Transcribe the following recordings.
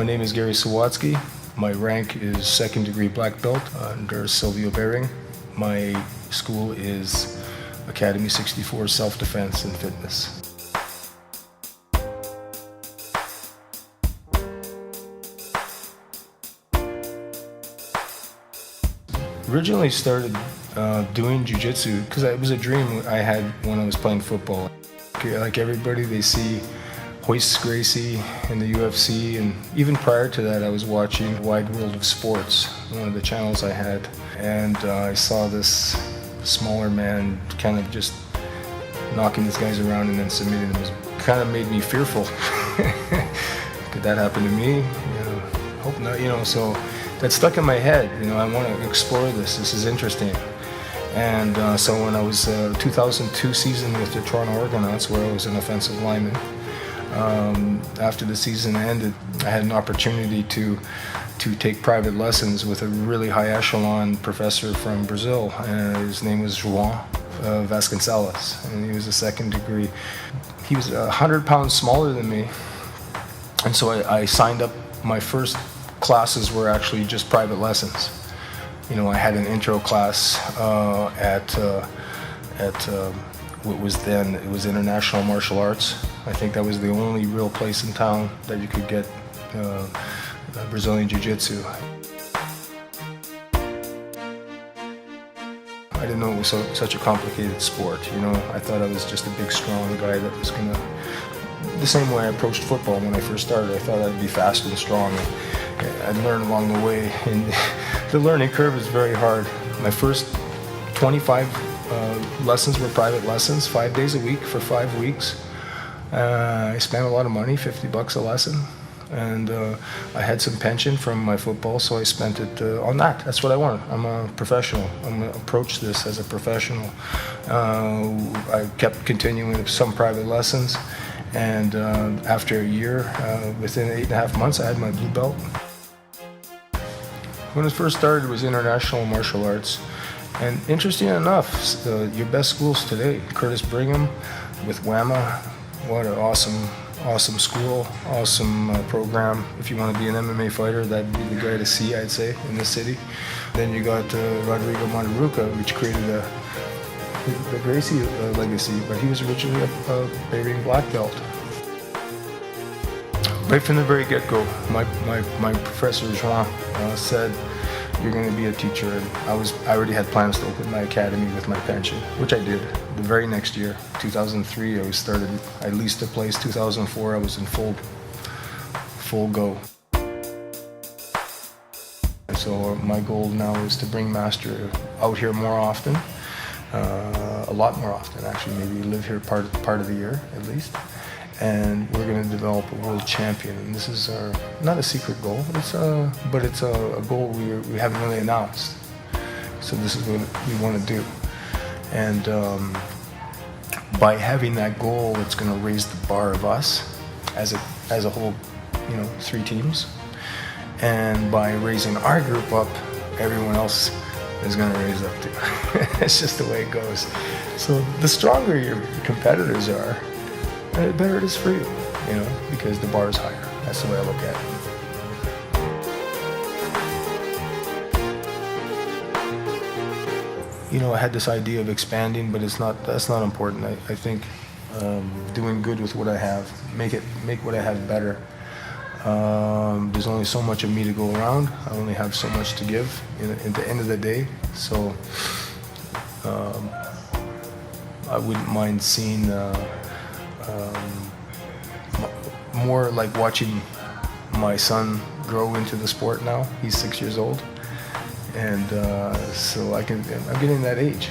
My name is Garry Sawatzky. My rank is second degree black belt under Silvio Bering. My school is Academy 64 Self-Defense and Fitness. Originally started doing Jiu Jitsu because it was a dream I had when I was playing football. Like everybody, they see Royce Gracie in the UFC, and even prior to that I was watching Wide World of Sports, one of the channels I had, and I saw this smaller man kind of just knocking these guys around and then submitting them. It kind of made me fearful. Could that happen to me? Hope not, so that stuck in my head. I want to explore this. This is interesting. And so when I was 2002 season with the Toronto Argonauts, where I was an offensive lineman, after the season ended, I had an opportunity to take private lessons with a really high echelon professor from Brazil. His name was João Vasconcelos, and he was a second degree. He was 100 pounds smaller than me, and so I signed up. My first classes were actually just private lessons. I had an intro class at what was then, it was International Martial Arts. I think that was the only real place in town that you could get Brazilian Jiu Jitsu. I didn't know it was such a complicated sport. I thought I was just a big, strong guy that was gonna, the same way I approached football when I first started. I thought I'd be fast and strong. I'd learn along the way, and the learning curve is very hard. My first 25 lessons were private lessons, 5 days a week for 5 weeks. I spent a lot of money, $50 a lesson, and I had some pension from my football, so I spent it on that. That's what I wanted. I'm a professional. I'm going to approach this as a professional. I kept continuing with some private lessons, and after a year, within 8.5 months, I had my blue belt. When it first started, it was International Martial Arts. And interesting enough, your best schools today, Curtis Brigham with WAMA, what an awesome school, awesome program. If you want to be an MMA fighter, that'd be the guy to see, I'd say, in this city. Then you got Rodrigo Monteruca, which created the Gracie legacy, but he was originally a Bering black belt. Right from the very get-go, my professor João said, "You're going to be a teacher." And I already had plans to open my academy with my pension, which I did. The very next year, 2003, I leased a place. 2004, I was in full go. And so my goal now is to bring Master out here more often, a lot more often actually. Maybe live here part of the year at least. And we're going to develop a world champion. And this is not a secret goal, but it's a goal we haven't really announced. So this is what we want to do. And by having that goal, it's going to raise the bar of us as a whole, 3 teams. And by raising our group up, everyone else is going to raise up too. It's just the way it goes. So the stronger your competitors are, the better it is for you, because the bar is higher. That's the way I look at it. I had this idea of expanding, but that's not important. I think doing good with what I have, make what I have better. There's only so much of me to go around. I only have so much to give at the end of the day. So I wouldn't mind seeing more like watching my son grow into the sport now. He's 6 years old, and so I'm getting that age,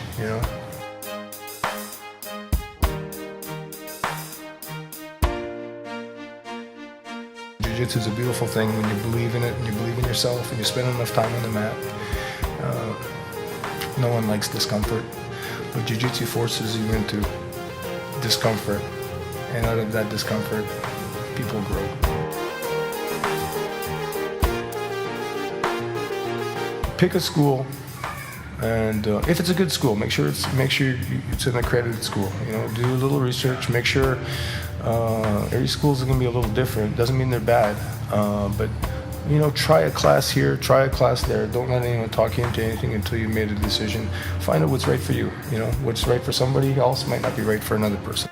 Jiu-Jitsu is a beautiful thing when you believe in it and you believe in yourself and you spend enough time on the mat. No one likes discomfort, but Jiu-Jitsu forces you into discomfort. And out of that discomfort, people grow. Pick a school, and if it's a good school, make sure it's an accredited school. Do a little research. Make sure Every school is going to be a little different. Doesn't mean they're bad, but try a class here, try a class there. Don't let anyone talk you into anything until you made a decision. Find out what's right for you. What's right for somebody else might not be right for another person.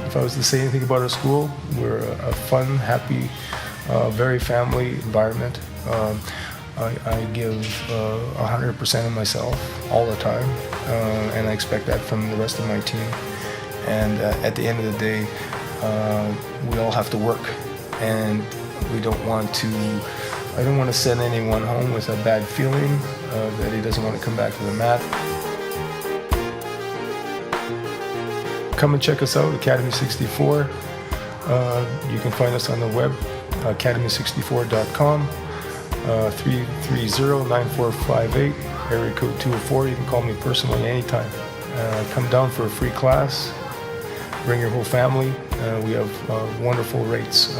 If I was to say anything about our school, we're a fun, happy, very family environment. I give 100% of myself all the time, and I expect that from the rest of my team. And at the end of the day, we all have to work, and I don't want to send anyone home with a bad feeling that he doesn't want to come back to the mat. Come and check us out, Academy 64. You can find us on the web, academy64.com, 330-9458, area code 204. You can call me personally anytime. Come down for a free class. Bring your whole family. We have wonderful rates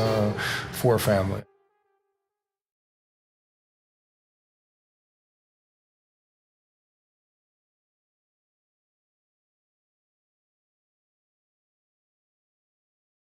for family.